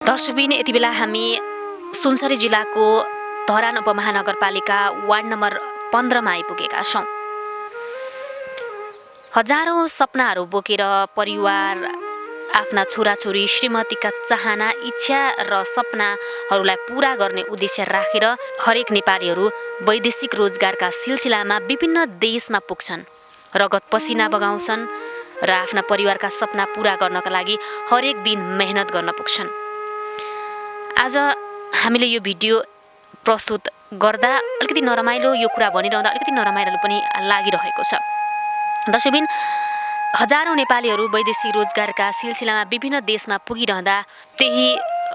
दर्शकबिन यति बेला हामी सुनसरी जिल्लाको धरान उपमहानगरपालिका वार्ड नम्बर 15 मा आइपुगेका छौँ। हजारौं सपनाहरू बोकेर परिवार आफ्ना छोराछोरी श्रीमतीका चाहना इच्छा र सपनाहरूलाई पूरा गर्ने उद्देश्य राखेर हरेक नेपालीहरू वैदेशिक रोजगारका सिलसिलामा विभिन्न देशमा पुग्छन्, रगत पसिना बगाउँछन् र आफ्ना परिवारका सपना पूरा गर्नका लागि हरेक दिन मेहनत गर्न पुग्छन्। आज हामीले यो भिडियो प्रस्तुत गर्दा अलिकति नरमाइलो, यो कुरा भनिरहँदा अलिकति नरमाइलो पनि लागिरहेको छ। दर्शकबिन, हजारौं नेपालीहरू वैदेशिक रोजगारका सिलसिलामा विभिन्न देशमा पुगिरहँदा त्यही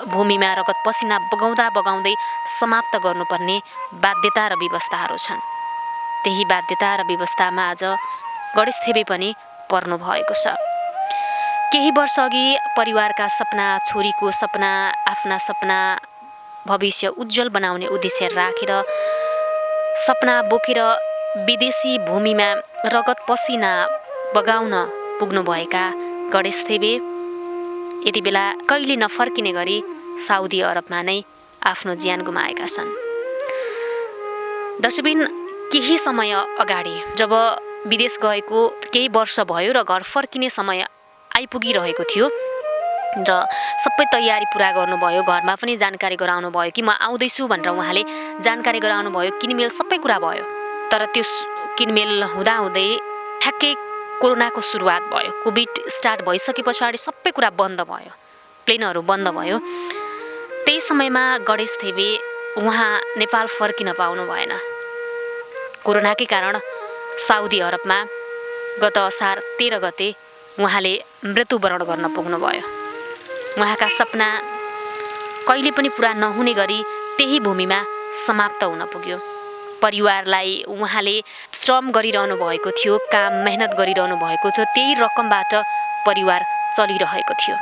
भूमिमा रगत पसिना बगाउँदै समाप्त गर्नुपर्ने बाध्यता र व्यवस्थाहरू छन्। त्यही बाध्यता र व्यवस्थामा आज गणेश थेबे पनि पर्नु भएको छ। केही वर्ष अघि परिवारका सपना, छोरीको सपना, आफ्ना सपना, भविष्य उज्जवल बनाउने उद्देश्य राखेर सपना बोकेर विदेशी भूमिमा रगत पसिना बगाउन पुग्नुभएका गणेश थेबे यति बेला कहिले नफर्किने गरी साउदी अरबमा नै आफ्नो ज्यान गुमाएका छन्। दर्शकबिन, केही समय अगाडि जब विदेश गएको केही वर्ष भयो र घर फर्किने समय आइपुगिरहेको थियो र सबै तयारी पुरा गर्नुभयो, घरमा पनि जानकारी गराउनु भयो कि म आउँदैछु भनेर उहाँले जानकारी गराउनु भयो, किनमेल सबै कुरा भयो। तर त्यो किनमेल हुँदाहुँदै ठ्याक्कै कोरोनाको सुरुवात भयो। कोभिड स्टार्ट भइसके पछाडि सबै कुरा बन्द भयो, प्लेनहरू बन्द भयो। त्यही समयमा गणेश थेबे उहाँ नेपाल फर्किन पाउनु भएन। कोरोनाकै कारण साउदी अरबमा गत असार 13 गते उहाँले मृत्युवरण गर्न पुग्नुभयो। उहाँका सपना कहिले पनि पुरा नहुने गरी त्यही भूमिमा समाप्त हुन पुग्यो। परिवारलाई उहाँले श्रम गरिरहनु भएको थियो, काम मेहनत गरिरहनु भएको थियो, त्यही रकमबाट परिवार चलिरहेको थियो।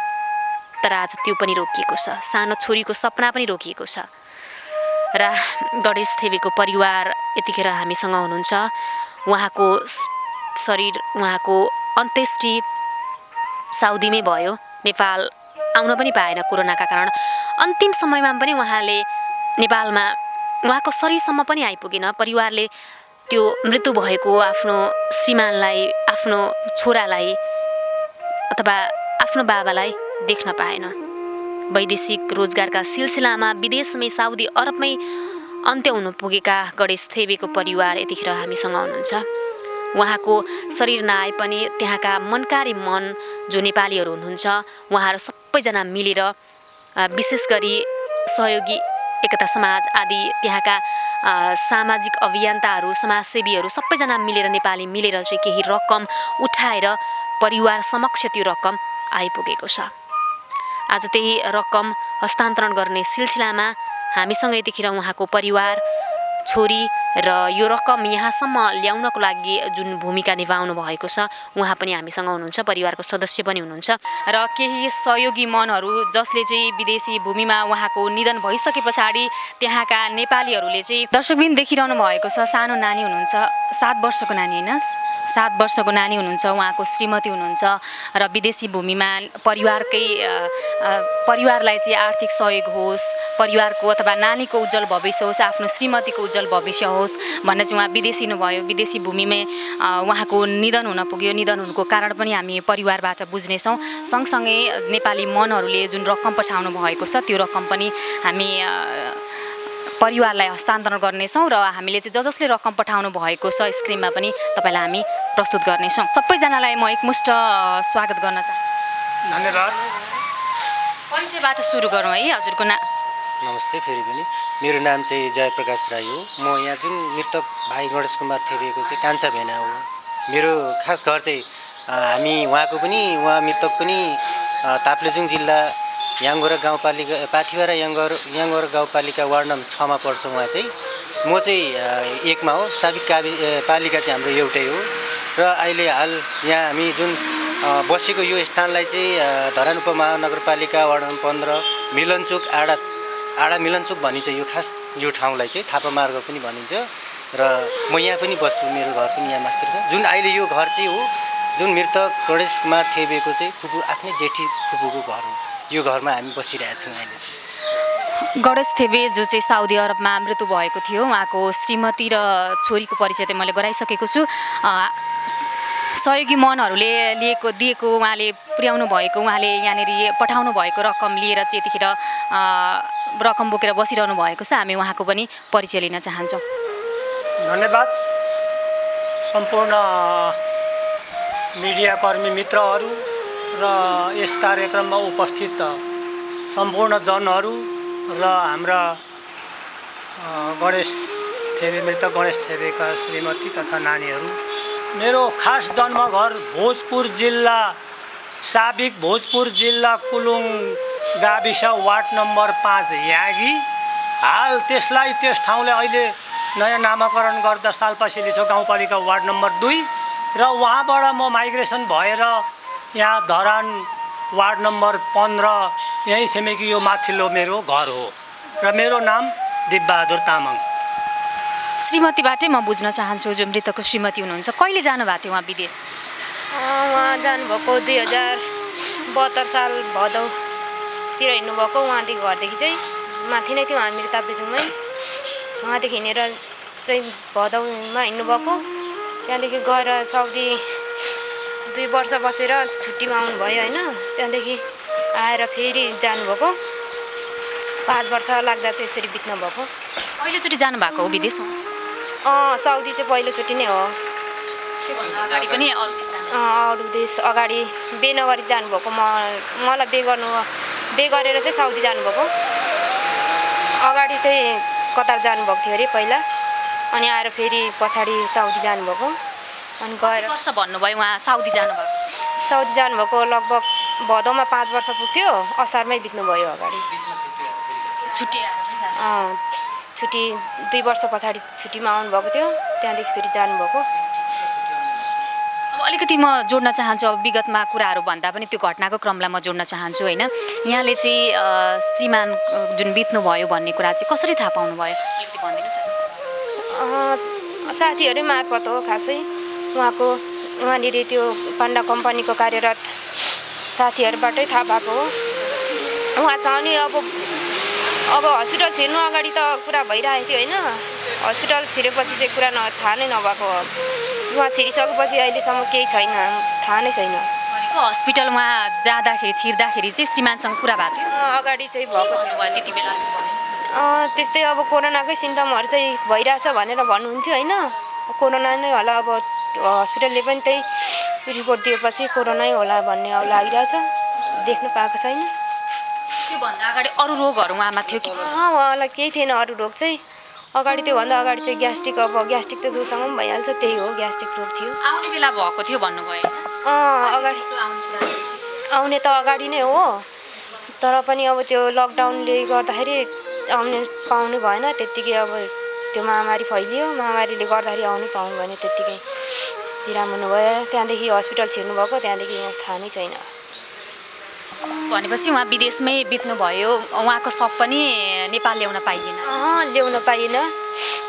तर आज त्यो पनि रोकिएको छ, सानो छोरीको सपना पनि रोकिएको छ। र गणेश थेबेको परिवार यतिखेर हामीसँग हुनुहुन्छ। उहाँको शरीर, उहाँको अन्त्येष्टि साउदीमै भयो, नेपाल आउन पनि पाएन कोरोनाका कारण। अन्तिम समयमा पनि उहाँले नेपालमा उहाँको शरीरसम्म पनि आइपुगेन। परिवारले त्यो मृत्यु भएको आफ्नो श्रीमानलाई, आफ्नो छोरालाई अथवा आफ्नो बाबालाई देख्न पाएन। वैदेशिक रोजगारका सिलसिलामा विदेशमै साउदी अरबमै अन्त्य हुन पुगेका गणेश थेबेको परिवार यतिखेर हामीसँग हुनुहुन्छ। उहाँको शरीर नआए पनि त्यहाँका मनकारी मन जो नेपालीहरू हुनुहुन्छ उहाँहरू सबैजना मिलेर, विशेष गरी सहयोगी एकता समाज आदि त्यहाँका सामाजिक अभियन्ताहरू, समाजसेवीहरू सबैजना मिलेर, नेपाली मिलेर चाहिँ केही रकम उठाएर परिवार समक्ष त्यो रकम आइपुगेको छ। आज त्यही रकम हस्तान्तरण गर्ने सिलसिलामा हामीसँग यतिखेर उहाँको परिवार, छोरी र यो रकम यहाँसम्म ल्याउनको लागि जुन भूमिका निभाउनु भएको छ उहाँ पनि हामीसँग हुनुहुन्छ, परिवारको सदस्य पनि हुनुहुन्छ। र केही सहयोगी मनहरू जसले चाहिँ विदेशी भूमिमा उहाँको निधन भइसके पछाडि त्यहाँका नेपालीहरूले चाहिँ दर्शकबिन देखिरहनु भएको छ। सानो नानी हुनुहुन्छ, 7 वर्षको नानी होइन, 7 वर्षको नानी हुनुहुन्छ, उहाँको श्रीमती हुनुहुन्छ र विदेशी भूमिमा परिवारलाई चाहिँ आर्थिक सहयोग होस्, परिवारको अथवा नानीको उज्जवल भविष्य होस्, आफ्नो श्रीमतीको उज्जवल भविष्य होस् भनेर चाहिँ उहाँ विदेशिनु भयो। विदेशी भूमिमै उहाँको निधन हुन पुग्यो। निधन हुनुको कारण पनि हामी परिवारबाट बुझ्नेछौँ। सँगसँगै नेपाली मनहरूले जुन रकम पठाउनु भएको छ त्यो रकम पनि हामी परिवारलाई हस्तान्तरण गर्नेछौँ र हामीले चाहिँ जसले रकम पठाउनु भएको छ स्क्रिनमा पनि तपाईँलाई हामी प्रस्तुत गर्नेछौँ। सबैजनालाई म एकमुष्ट स्वागत गर्न चाहन्छु। धन्यवाद। परिचयबाट सुरु गरौँ है। हजुरको नाम? नमस्ते। फेरि पनि मेरो नाम चाहिँ जयप्रकाश राई हो। म यहाँ जुन मृतक भाइ गणेश कुमार थेबेको चाहिँ कान्छा भेना हो। मेरो खास घर चाहिँ उहाँ मृतक पनि ताप्लेजुङ जिल्ला याङ्गोरा गाउँपालिका, पाथिभरा याङ्गोरा गाउँपालिका वार्ड नम्बर 6 मा पर्छ उहाँ चाहिँ। म चाहिँ 1 मा हो। साबिक पालिका चाहिँ हाम्रो एउटै हो। र अहिले हाल यहाँ हामी जुन बसेको यो स्थानलाई चाहिँ धरान उपमहानगरपालिका वार्ड नम्बर 15 मिलनचोक आडा मिलनचोक भनिन्छ। यो खास यो ठाउँलाई चाहिँ थापा मार्ग पनि भनिन्छ। र म यहाँ पनि बस्छु, मेरो घर पनि यहाँ मास्टर छ। जुन अहिले यो घर चाहिँ हो जुन मृतक गणेश कुमार थेबेको चाहिँ फुपू, आफ्नै जेठी फुपूको घर हो। यो घरमा हामी बसिरहेछौँ अहिले चाहिँ। गणेश थेबे जो चाहिँ साउदी अरबमा मृत्यु भएको थियो, उहाँको श्रीमती र छोरीको परिचय चाहिँ मैले गराइसकेको छु। सहयोगी मनहरूले दिएको उहाँले पुर्याउनु भएको, उहाँले यहाँनिर पठाउनु भएको रकम लिएर चाहिँ यतिखेर रकम बोकेर बसिरहनु भएको छ। हामी उहाँको पनि परिचय लिन चाहन्छौँ। धन्यवाद। सम्पूर्ण मिडियाकर्मी मित्रहरू र यस कार्यक्रममा उपस्थित सम्पूर्ण जनहरू र हाम्रा मृतक गणेश थेबेका श्रीमती तथा नानीहरू। मेरो खास जन्मघर भोजपुर जिल्ला, साबिक भोजपुर जिल्ला कुलुङ गाविस वार्ड नम्बर 5 यागी। हाल त्यस ठाउँले अहिले नयाँ नामाकरण गर्दा सालपासिलिछो गाउँपालिका वार्ड नम्बर 2 र वहाँबाट म माइग्रेसन भएर यहाँ धरान वार्ड नम्बर 15 यहीँ छिमेकी यो माथिल्लो मेरो घर हो र मेरो नाम दिपबहादुर तामाङ। श्रीमतीबाटै म बुझ्न चाहन्छु, जो मृतकको श्रीमती हुनुहुन्छ, कहिले जानुभएको थियो उहाँ विदेश? उहाँ जानुभएको 2072 साल भदौतिर हिँड्नुभएको। उहाँदेखि घरदेखि चाहिँ माथि नै थियो, हामीहरू ताप्लेजुङमै। उहाँदेखि हिँडेर चाहिँ भदौमा हिँड्नुभएको। त्यहाँदेखि गएर साउदी 2 वर्ष बसेर छुट्टीमा आउनुभयो होइन। त्यहाँदेखि आएर फेरि जानुभएको। 5 वर्ष लाग्दा चाहिँ यसरी बित्नु भएको। पहिलोचोटि जानुभएको हो विदेशमा? साउदी चाहिँ पहिलोचोटि नै हो। त्योभन्दा अगाडि पनि अरू देश अगाडि बे नगरी जानुभएको। मलाई बे गरेर चाहिँ साउदी जानुभएको। अगाडि चाहिँ कतार जानुभएको थियो अरे पहिला, अनि आएर फेरि पछाडि साउदी जानुभएको। अनि गएर वर्ष भन्नुभयो उहाँ साउदी जानुभएको? साउदी जानुभएको लगभग भदौमा 5 वर्ष पुग्थ्यो, असारमै बित्नुभयो। अगाडि छुट्टी 2 वर्ष पछाडि छुट्टीमा आउनुभएको थियो, त्यहाँदेखि फेरि जानुभएको। अब अलिकति म जोड्न चाहन्छु, अब विगतमा कुराहरू भन्दा पनि त्यो घटनाको क्रमलाई म जोड्न चाहन्छु होइन। यहाँले चाहिँ श्रीमान जुन बित्नुभयो भन्ने कुरा चाहिँ कसरी थाहा पाउनुभयो, अलिकति भनिदिनुहोस् न। साथीहरू मार्फत हो खासै। उहाँनिर त्यो पान्डा कम्पनीको कार्यरत साथीहरूबाटै थाहा भएको हो। उहाँसँग नि अब हस्पिटल छिर्नु अगाडि त कुरा भइरहेको थियो होइन। हस्पिटल छिरेपछि चाहिँ कुरा थाहा नै नभएको हो। उहाँ छिरिसकेपछि अहिलेसम्म केही छैन, थाहा नै छैन। हस्पिटल उहाँ जाँदाखेरि छिर्दाखेरि चाहिँ श्रीमानसँग कुरा भएको थियो? अगाडि चाहिँ भएको थियो त्यति बेला? त्यस्तै अब कोरोनाकै सिम्टमहरू चाहिँ भइरहेछ भनेर भन्नुहुन्थ्यो होइन। कोरोना नै होला, अब हस्पिटलले पनि त्यही रिपोर्ट दिएपछि कोरोनै होला भन्ने अब लागिरहेछ। देख्नु पाएको छैन। त्योभन्दा अगाडि अरू रोगहरू उहाँमा थियो कि? उहाँलाई केही थिएन अरू रोग चाहिँ। अगाडि त्योभन्दा अगाडि चाहिँ ग्यास्ट्रिक त जोसँग पनि भइहाल्छ, त्यही हो ग्यास्ट्रिक रोग थियो। आउने बेला भएको थियो भन्नुभयो? अगाडि आउने त अगाडि नै हो, तर पनि अब त्यो लकडाउनले गर्दाखेरि पाउनु भएन। त्यत्तिकै अब त्यो महामारी फैलियो, महामारीले गर्दाखेरि आउनै पाउनु भएन, त्यत्तिकै बिराम हुनुभयो। त्यहाँदेखि हस्पिटल छिर्नुभएको, त्यहाँदेखि थाहा नै छैन। भनेपछि उहाँ विदेशमै बित्नुभयो, उहाँको सब पनि नेपाल ल्याउन पाइएन? ल्याउन पाइएन।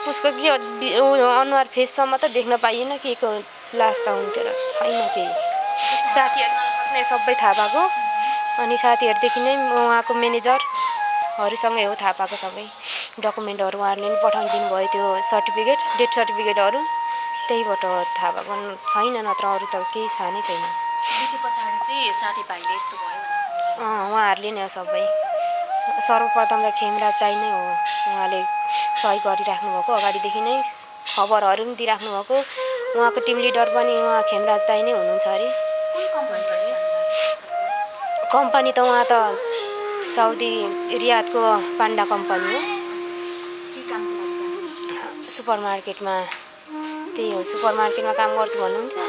उसको के अनुहार फेससम्म त देख्न पाइएन, के को लास त हुन्थ्यो र छैन केही। साथीहरू सबै थाहा पाएको, अनि साथीहरूदेखि नै उहाँको म्यानेजरहरूसँगै हो थाहा पाएको सबै डकुमेन्टहरू। उहाँहरूले पनि पठाइदिनु भयो त्यो सर्टिफिकेट, डेथ सर्टिफिकेटहरू, त्यहीबाट थाहा भएको। छैन, नत्र अरू त केही थाहा नै छैन। पछाडि चाहिँ साथीभाइले यस्तो भयो? उहाँहरूले नै सबै। सर्वप्रथम त खेमराज दाई नै हो, उहाँले सही गरिराख्नु भएको। अगाडिदेखि नै खबरहरू पनि दिइराख्नु भएको। उहाँको टिम लिडर पनि उहाँ खेमराज दाई नै हुनुहुन्छ अरे। कम्पनी त उहाँ त साउदी रियादको पान्डा कम्पनी हो। सुपर मार्केटमा, त्यही हो, सुपर मार्केटमा काम गर्छु भन्नुहुन्थ्यो।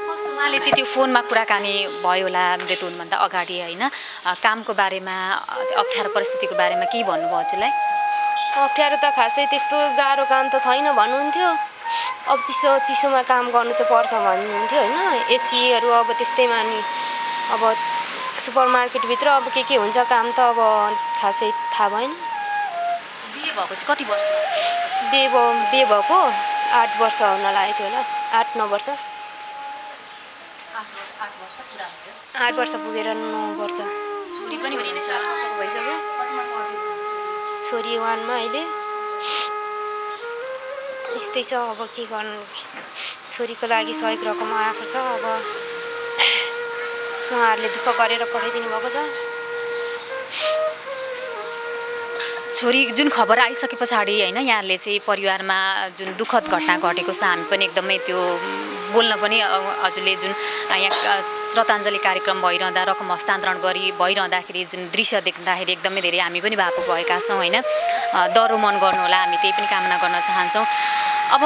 कस्तो उहाँले चाहिँ त्यो फोनमा कुराकानी भयो होला मृत्यु हुनुभन्दा अगाडि होइन, कामको बारेमा, अप्ठ्यारो परिस्थितिको बारेमा केही भन्नुभयो हजुरलाई? अप्ठ्यारो त खासै त्यस्तो गाह्रो काम त छैन भन्नुहुन्थ्यो। अब चिसोमा काम गर्नु चाहिँ पर्छ भन्नुहुन्थ्यो होइन। एसीहरू अब त्यस्तैमा, अनि अब सुपर मार्केटभित्र अब के हुन्छ काम त अब खासै थाहा भएन। बिहे भएको चाहिँ कति वर्ष? बिहे भएको 8 वर्ष हुन लागेको थियो होला, 8-9 वर्ष। 8 वर्ष पुरा भयो 8 वर्ष पुगेर 9 वर्ष छोरी पनि हुनुहुन्छ भइसक्यो कतिमा पढ्दै हुनुहुन्छ छोरी छोरी 1 मा अहिले यस्तै छ अब के गर्नु छोरीको लागि सहयोग रकम आएको छ अब उहाँहरूले दुःख गरेर पठाइदिनु भएको छ छोरी जुन खबर आइसके पछाडि होइन यहाँहरूले चाहिँ परिवारमा जुन दुःखद घटना घटेको छ हामी पनि एकदमै त्यो बोल्न पनि हजुरले जुन यहाँ श्रद्धाञ्जली कार्यक्रम भइरहँदा रकम हस्तान्तरण भइरहँदाखेरि जुन दृश्य देख्दाखेरि एकदमै धेरै हामी पनि भावुक भएका छौँ होइन डरो मन गर्नु होला हामी त्यही पनि कामना गर्न चाहन्छौँ अब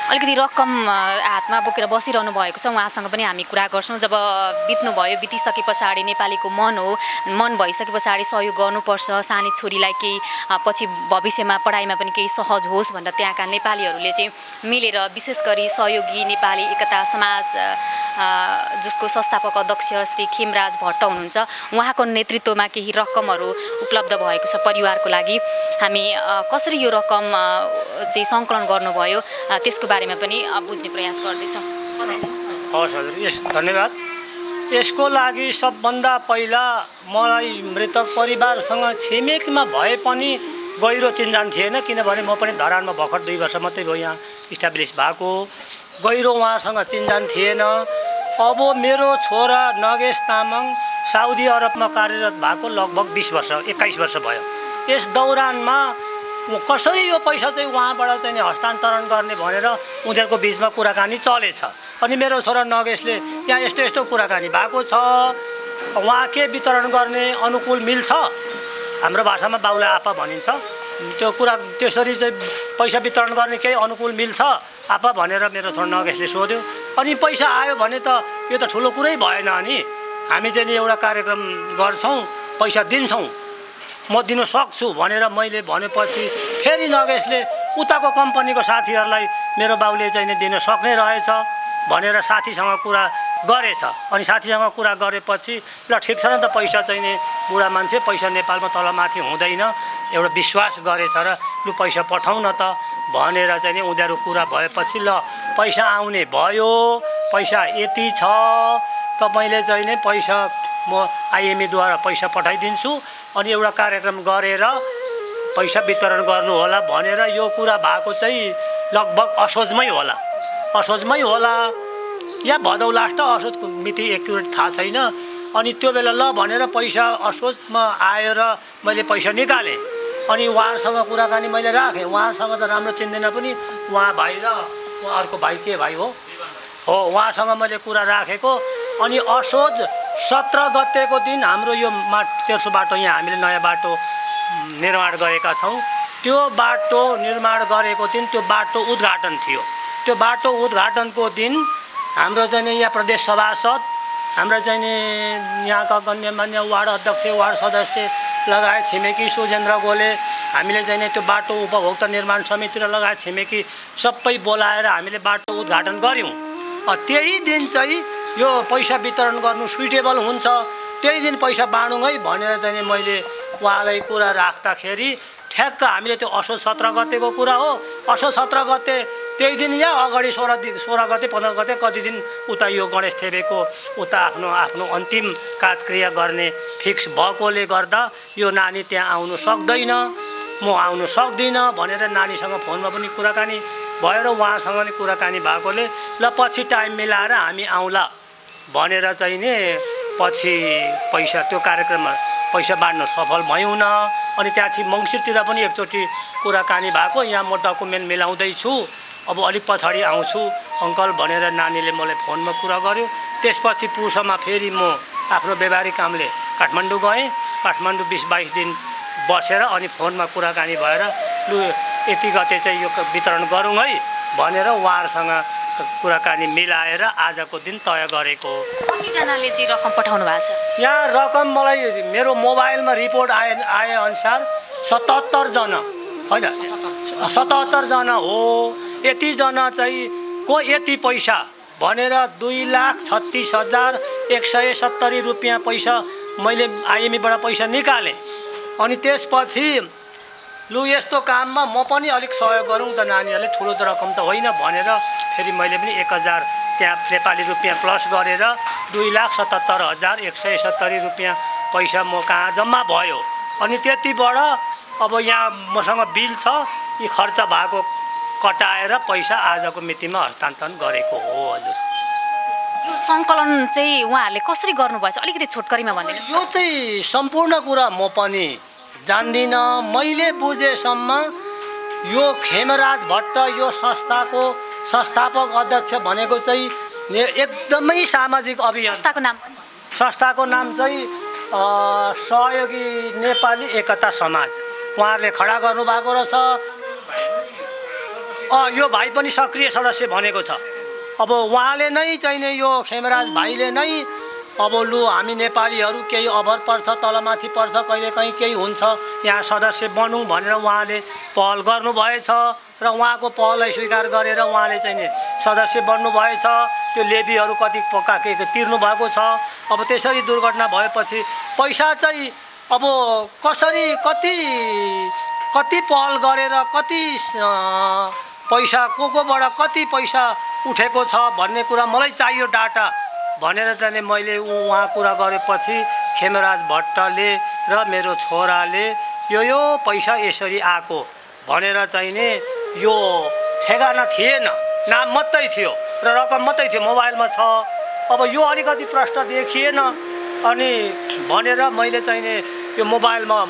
अलिकति रकम हातमा बोकेर बसिरहनु भएको छ उहाँसँग पनि हामी कुरा गर्छौँ जब बितिसके पछाडि नेपालीको मन भइसके पछाडि सहयोग गर्नुपर्छ सानी छोरीलाई केही पछि भविष्यमा पढाइमा पनि केही सहज होस् भनेर त्यहाँका नेपालीहरूले चाहिँ मिलेर विशेष गरी सहयोगी नेपाली एकता समाज जसको संस्थापक अध्यक्ष श्री खेमराज भट्ट हुनुहुन्छ उहाँको नेतृत्वमा केही रकमहरू उपलब्ध भएको छ परिवारको लागि हामी कसरी यो रकम चाहिँ सङ्कलन गर्नुभयो त्यसको बारेमा पनि बुझ्ने प्रयास गर्दैछौँ हस् हजुर धन्यवाद यसको लागि सबभन्दा पहिला मलाई मृतक परिवारसँग छिमेकमा भए पनि गहिरो चिन्जान थिएन किनभने म पनि धरानमा भर्खर 2 वर्ष मात्रै भयो यहाँ इस्टाब्लिस भएको गहिरो उहाँसँग चिन्जान थिएन अब मेरो छोरा नगेश तामाङ साउदी अरबमा कार्यरत भएको लगभग 21 वर्ष भयो यस दौरानमा कसरी यो पैसा चाहिँ उहाँबाट चाहिँ हस्तान्तरण गर्ने भनेर उनीहरूको बिचमा कुराकानी चलेछ अनि मेरो छोरा नगेशले यहाँ यस्तो कुराकानी भएको छ उहाँ के वितरण गर्ने अनुकूल मिल्छ हाम्रो भाषामा बाउलाई आपा भनिन्छ त्यो कुरा त्यसरी चाहिँ पैसा वितरण गर्ने केही अनुकूल मिल्छ आपा भनेर मेरो छोरा नगेशले सोध्यो अनि पैसा आयो भने त यो त ठुलो कुरै भएन अनि हामी चाहिँ एउटा कार्यक्रम गर्छौँ पैसा दिन्छौँ म दिन सक्छु भनेर मैले भनेपछि फेरि नगेशले उताको कम्पनीको साथीहरूलाई मेरो बाउले चाहिँ दिन सक्ने रहेछ भनेर साथीसँग कुरा गरेछ अनि साथीसँग कुरा गरेपछि ल ठिक छ न त पैसा चाहिँ नि बुढा मान्छे पैसा नेपालमा तलमाथि हुँदैन एउटा विश्वास गरेछ र लु पैसा पठाउँ न त भनेर चाहिँ नि उनीहरू कुरा भएपछि ल पैसा आउने भयो पैसा यति छ तपाईँले चाहिँ नि पैसा म आइएमईद्वारा पैसा पठाइदिन्छु अनि एउटा कार्यक्रम गरेर पैसा वितरण गर्नु होला भनेर यो कुरा भएको चाहिँ लगभग असोजमै होला या भदौ लास्ट असोजको मिति एक्युरेट थाहा छैन अनि त्यो बेला ल भनेर पैसा असोजमा आएर मैले पैसा निकालेँ अनि उहाँहरूसँग कुराकानी मैले राखेँ उहाँहरूसँग त राम्रो चिन्दैन पनि उहाँ भाइ र अर्को भाइ के भाइ हो उहाँसँग मैले कुरा राखेको अनि असोज 17 गतेको दिन हाम्रो यो तेर्सो बाटो यहाँ हामीले नयाँ बाटो निर्माण गरेका छौँ त्यो बाटो निर्माण गरेको दिन त्यो बाटो उद्घाटन थियो त्यो बाटो उद्घाटनको दिन हाम्रो चाहिँ यहाँ प्रदेश सभासद हाम्रो चाहिँ यहाँका गण्यमान्य वार्ड अध्यक्ष वार्ड सदस्य लगायत छिमेकी सुजेन्द्र गोले हामीले चाहिँ त्यो बाटो उपभोक्ता निर्माण समिति र लगायत छिमेकी सबै बोलाएर हामीले बाटो उद्घाटन गऱ्यौँ त्यही दिन चाहिँ यो पैसा वितरण गर्नु सुइटेबल हुन्छ त्यही दिन पैसा बाँडौँ है भनेर चाहिँ मैले उहाँलाई कुरा राख्दाखेरि ठ्याक्क हामीले त्यो असोज 17 गतेको कुरा हो असोज 17 गते त्यही दिन या अगाडि 16 गते 15 गते कति दिन उता यो गणेश थेबेको उता आफ्नो अन्तिम काजक्रिया गर्ने फिक्स भएकोले गर्दा यो नानी त्यहाँ आउनु सक्दैन म आउनु सक्दिनँ भनेर नानीसँग फोनमा पनि कुराकानी भएर उहाँसँग नि कुराकानी भएकोले ल पछि टाइम मिलाएर हामी आउँला भनेर चाहिँ नि पछि पैसा त्यो कार्यक्रममा पैसा बाँड्न सफल भयौँ न अनि त्यहाँपछि मङ्सिरतिर पनि एकचोटि कुराकानी भएको यहाँ म डकुमेन्ट मिलाउँदैछु अब अलिक पछाडि आउँछु अङ्कल भनेर नानीले मलाई फोनमा कुरा गर्यो त्यसपछि पुसमा फेरि म आफ्नो व्यावहारिक कामले काठमाडौँ गएँ काठमाडौँ 20-22 दिन बसेर अनि फोनमा कुराकानी भएर लु यति गते चाहिँ यो वितरण गरौँ है भनेर उहाँहरूसँग कुराकानी मिलाएर आजको दिन तय गरेको कतिजनाले चाहिँ रकम पठाउनु भएको छ यहाँ रकम मलाई मेरो मोबाइलमा रिपोर्ट आए अनुसार 77 जना होइन 77 जना हो यतिजना चाहिँ को यति पैसा भनेर 2,36,170 रुपियाँ पैसा मैले आइएमईबाट पैसा निकालेँ अनि त्यसपछि लु यस्तो काममा म पनि अलिक सहयोग गरौँ त नानीहरूले ठुलो त रकम त होइन भनेर फेरि मैले पनि 1000 त्यहाँ नेपाली रुपियाँ प्लस गरेर 2,77,170 रुपियाँ पैसा म कहाँ जम्मा भयो। अनि त्यतिबाट अब यहाँ मसँग बिल छ, यी खर्च भएको कटाएर पैसा आजको मितिमा हस्तान्तरण गरेको हो हजुर। यो सङ्कलन चाहिँ उहाँहरूले कसरी गर्नुभएछ अलिकति छोटकरीमा भनिदिनुहोस्। यो चाहिँ सम्पूर्ण कुरा म पनि जान्दिनँ। मैले बुझेसम्म यो खेमराज भट्ट यो संस्थाको संस्थापक अध्यक्ष भनेको चाहिँ एकदमै सामाजिक अभियान। संस्थाको नाम चाहिँ सहयोगी नेपाली एकता समाज उहाँहरूले खडा गर्नुभएको रहेछ। यो भाइ पनि सक्रिय सदस्य भनेको छ। अब उहाँले नै चाहिँ नि यो खेमराज भाइले नै अब लु हामी नेपालीहरू केही अभर पर्छ, तलमाथि पर्छ, कहिलेकाहीँ केही हुन्छ, यहाँ सदस्य बनौँ भनेर उहाँले पहल गर्नुभएछ र उहाँको पहललाई स्वीकार गरेर उहाँले चाहिँ नि सदस्य बन्नुभएछ। त्यो लेबीहरू कति के तिर्नु भएको छ। अब त्यसरी दुर्घटना भएपछि पैसा चाहिँ अब कसरी कति पहल गरेर कति पैसा कोबाट कति पैसा उठेको छ भन्ने कुरा मलाई चाहियो डाटा भनेर चाहिँ मैले उहाँ कुरा गरेपछि खेमराज भट्टले र मेरो छोराले यो पैसा यसरी आएको भनेर चाहिँ नि यो ठेगाना थिएन, नाम मात्रै थियो र रकम मात्रै थियो, मोबाइलमा छ। अब यो अलिकति प्रश्न देखिएन अनि भनेर मैले चाहिँ नि यो मोबाइलमा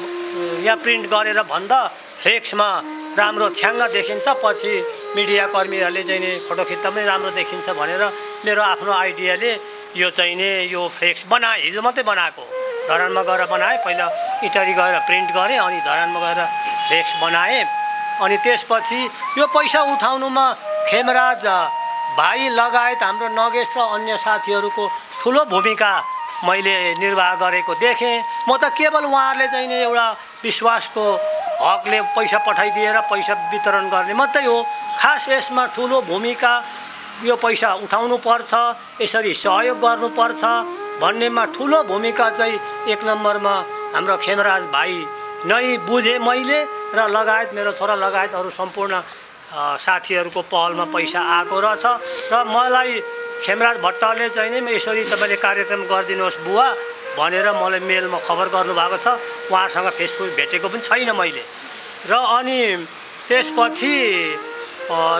यहाँ प्रिन्ट गरेर भन्दा फ्लेक्समा राम्रो छ्याङ्ग देखिन्छ, पछि मिडियाकर्मीहरूले चाहिँ नि फोटो खिच्दा पनि राम्रो देखिन्छ भनेर मेरो आफ्नो आइडियाले यो चाहिँ नि यो फ्लेक्स बनाएँ। हिजो मात्रै बनाएको, धरानमा गएर बनाएँ। पहिला इटरी गएर प्रिन्ट गरेँ अनि धरानमा गएर फ्लेक्स बनाएँ। अनि त्यसपछि यो पैसा उठाउनुमा खेमराज भाइ लगायत हाम्रो नगेश र अन्य साथीहरूको ठुलो भूमिका मैले निर्वाह गरेको देखेँ। म त केवल उहाँहरूले चाहिँ नि एउटा विश्वासको हकले पैसा पठाइदिएर पैसा वितरण गर्ने मात्रै हो। खास यसमा ठुलो भूमिका यो पैसा उठाउनु पर्छ, यसरी सहयोग गर्नुपर्छ भन्नेमा ठुलो भूमिका चाहिँ एक नम्बरमा हाम्रो खेमराज भाइ नै बुझेँ मैले र लगायत मेरो छोरा लगायत अरू सम्पूर्ण साथीहरूको पहलमा पैसा आएको रहेछ। र मलाई खेमराज भट्टले चाहिँ नि यसरी तपाईँले कार्यक्रम गरिदिनुहोस् बुवा भनेर मलाई मेलमा खबर गर्नुभएको छ। उहाँसँग फेसबुक भेटेको पनि छैन मैले। र अनि त्यसपछि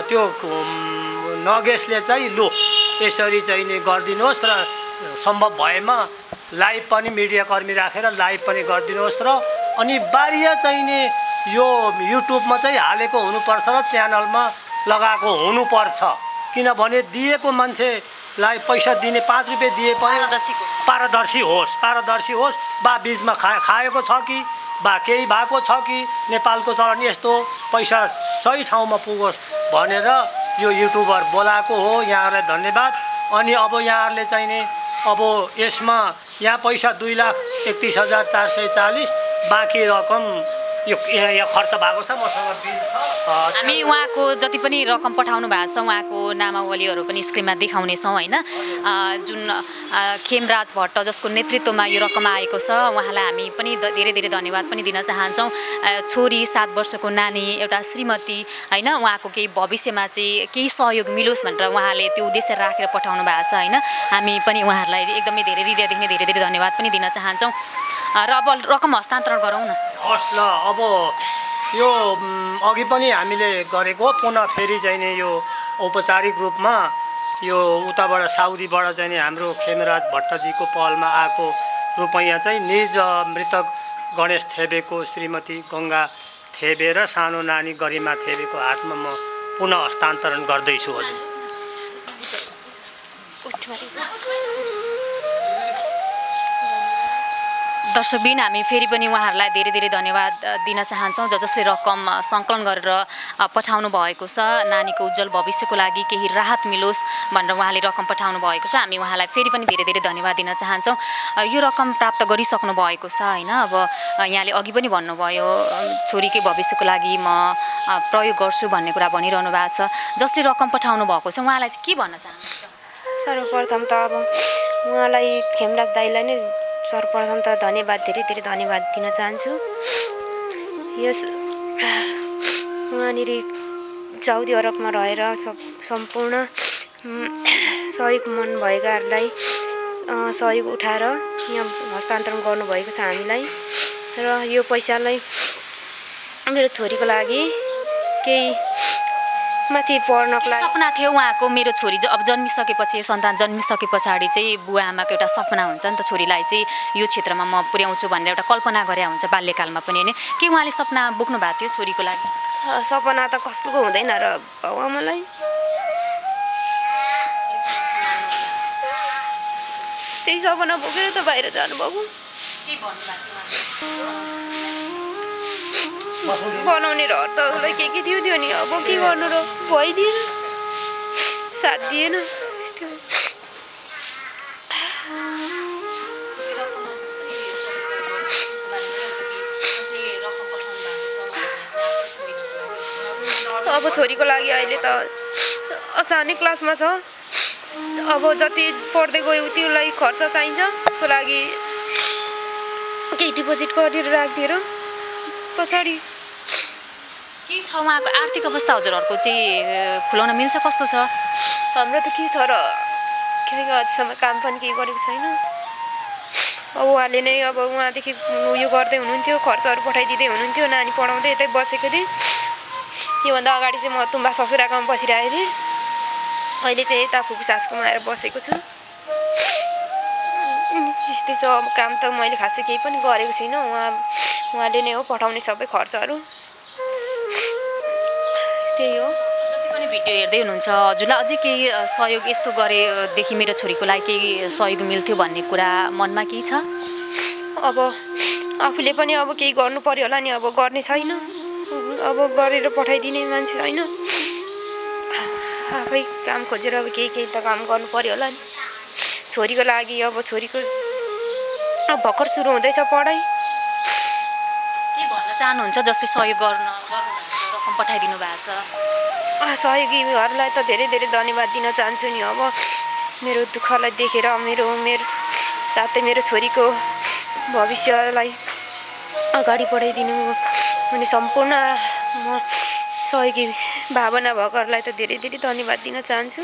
त्यो नगेशले चाहिँ लु यसरी चाहिँ नि गरिदिनुहोस् र सम्भव भएमा लाइभ पनि मिडियाकर्मी राखेर लाइभ पनि गरिदिनुहोस् र अनिवार्य चाहिँ नि यो युट्युबमा चाहिँ हालेको हुनुपर्छ र च्यानलमा लगाएको हुनुपर्छ। किनभने दिएको मान्छेलाई पैसा दिने 5 रुपियाँ दिए पनि पारदर्शी होस्। बा बिचमा खाएको छ कि बा केही भएको छ कि नेपालको चलन यस्तो पैसा सही ठाउँमा पुगोस् भनेर यो युट्युबर बोलाएको हो। यहाँहरूलाई धन्यवाद। अनि अब यहाँहरूले चाहिँ नि अब यसमा यहाँ पैसा 2,31,440 बाँकी रकम यो यहाँ खर्च भएको छ, मसँग बिल छ। हामी उहाँको जति पनि रकम पठाउनु भएको छ उहाँको नामावलीहरू पनि स्क्रिनमा देखाउनेछौँ होइन। जुन खेमराज भट्ट जसको नेतृत्वमा यो रकम आएको छ उहाँलाई हामी पनि धेरै धेरै धन्यवाद पनि दिन चाहन्छौँ। छोरी 7 वर्षको नानी एउटा श्रीमती होइन, उहाँको केही भविष्यमा चाहिँ केही सहयोग मिलोस् भनेर उहाँले त्यो उद्देश्य राखेर पठाउनु भएको छ होइन। हामी पनि उहाँहरूलाई एकदमै धेरै हृदयदेखि धेरै धेरै धन्यवाद पनि दिन चाहन्छौँ। र अब रकम हस्तान्तरण गरौँ न। हस् ल, अब यो अघि पनि हामीले गरेको पुनः फेरि चाहिँ नि यो औपचारिक रूपमा यो उताबाट साउदीबाट चाहिँ नि हाम्रो खेमराज भट्टजीको पहलमा आएको रुपैयाँ चाहिँ निज मृतक गणेश थेबेको श्रीमती गङ्गा थेबे र सानो नानी गरिमा थेबेको हातमा म पुनः हस्तान्तरण गर्दैछु हजुर। दर्शकबिन हामी फेरि पनि उहाँहरूलाई धेरै धेरै धन्यवाद दिन चाहन्छौँ जसले रकम सङ्कलन गरेर पठाउनु भएको छ। नानीको उज्जवल भविष्यको लागि केही राहत मिलोस् भनेर उहाँले रकम पठाउनु भएको छ। हामी उहाँलाई फेरि पनि धेरै धेरै धन्यवाद दिन चाहन्छौँ। यो रकम प्राप्त गरिसक्नु भएको छ होइन। अब यहाँले अघि पनि भन्नुभयो छोरीकै भविष्यको लागि म प्रयोग गर्छु भन्ने कुरा भनिरहनु भएको छ। जसले रकम पठाउनु भएको छ उहाँलाई चाहिँ के भन्न चाहनुहुन्छ? सर्वप्रथम त अब उहाँलाई खेमराज दाइलाई नै सर्वप्रथम त धन्यवाद, धेरै धेरै धन्यवाद दिन चाहन्छु। यस उहाँनिर साउदी अरबमा रहेर सम्पूर्ण सहयोग मन भएकाहरूलाई सहयोग उठाएर यहाँ हस्तान्तरण गर्नुभएको छ हामीलाई र यो पैसालाई मेरो छोरीको लागि केही माथि पढ्नको के लागि सपना थियो उहाँको मेरो छोरी अब जन्मिसकेपछि सन्तान जन्मिसके पछाडि चाहिँ बुवा आमाको एउटा सपना हुन्छ नि त छोरीलाई चाहिँ यो क्षेत्रमा म पुर्याउँछु भनेर एउटा कल्पना गरे हुन्छ बाल्यकालमा पनि होइन के उहाँले सपना बोक्नु भएको थियो छोरीको लागि सपना त कसैको हुँदैन र बाउआमालाई त्यही सपना बोकेर त बाहिर जानुभएको बनाउने रहर त उसलाई के थियो त्यो नि अब के गर्नु र भइदिएन साथ दिएन यस्तो अब छोरीको लागि अहिले त सानै क्लासमा छ अब जति पढ्दै गयो त्योलाई खर्च चाहिन्छ त्यसको लागि केही डिपोजिट गरेर राखिदिएर पछाडि के छ उहाँको आर्थिक अवस्था हजुरहरूको चाहिँ खुलाउन मिल्छ कस्तो छ हाम्रो त के छ र केही अझसम्म काम पनि केही गरेको छैन अब उहाँले नै अब उहाँदेखि उयो गर्दै हुनुहुन्थ्यो खर्चहरू पठाइदिँदै हुनुहुन्थ्यो नानी पढाउँदै यतै बसेको थिएँ योभन्दा अगाडि चाहिँ म तुम्बा ससुराकोमा बसिरहेको थिएँ अहिले चाहिँ यता फुपू सासकोमा आएर बसेको छु यस्तै छ अब काम त मैले खासै केही पनि गरेको छैन उहाँले नै हो पठाउने सबै खर्चहरू त्यही हो जति पनि भिडियो हेर्दै हुनुहुन्छ हजुरलाई अझै केही सहयोग यस्तो गरेदेखि मेरो छोरीको लागि केही सहयोग मिल्थ्यो भन्ने कुरा मनमा केही छ अब आफूले पनि अब केही गर्नु पर्यो होला नि अब गर्ने छैन अब गरेर पठाइदिने मान्छे छैन आफै काम खोजेर अब केही त काम गर्नु पर्यो होला नि छोरीको लागि अब छोरीको अब भर्खर सुरु हुँदैछ पढाइ के भन्न चाहनुहुन्छ जसले सहयोग गर्नुहुन्छ रकम पठाइदिनु भएको छ सहयोगीहरूलाई त धेरै धेरै धन्यवाद दिन चाहन्छु नि अब मेरो दुःखलाई देखेर मेरो उमेर साथै मेरो छोरीको भविष्यलाई अगाडि बढाइदिनु हुने सम्पूर्ण म सहयोगी भावना भएकोहरूलाई त धेरै धेरै धन्यवाद दिन चाहन्छु